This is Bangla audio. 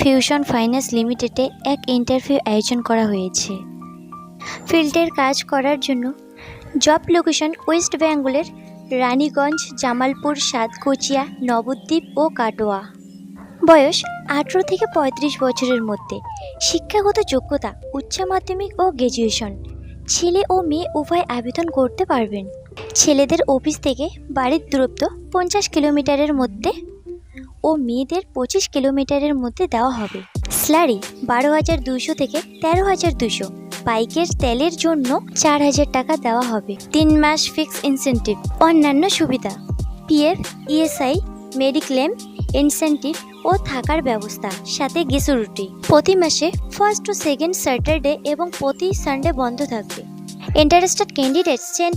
ফিউশন ফাইন্যান্স লিমিটেডে এক ইন্টারভিউ আয়োজন করা হয়েছে। ফিল্ডের কাজ করার জন্য জব লোকেশন ওয়েস্ট বেঙ্গলের রানীগঞ্জ, জামালপুর, সাতকোচিয়া, নবদ্বীপ ও কাটোয়া। বয়স 18 থেকে 35 বছরের মধ্যে। শিক্ষাগত যোগ্যতা উচ্চ মাধ্যমিক ও গ্র্যাজুয়েশন। ছেলে ও মেয়ে উভয় আবেদন করতে পারবেন। ছেলেদের অফিস থেকে বাড়ির দূরত্ব 50 কিলোমিটারের মধ্যে ও মেয়েদের 25 কিলোমিটারের মধ্যে দেওয়া হবে। স্যালারি 12,200 থেকে 13,200। বাইকের তেলের জন্য 4,000 টাকা দেওয়া হবে। 3 মাস ফিক্স ইনসেনটিভ। অন্যান্য সুবিধা: পিএফ, ইএসআই, মেডিক্লেম, ইনসেনটিভ ও থাকার ব্যবস্থা, সাথে গ্র্যাচুইটি। প্রতি মাসে ফার্স্ট ও সেকেন্ড স্যাটারডে এবং প্রতি সানডে বন্ধ থাকবে। Interested candidates send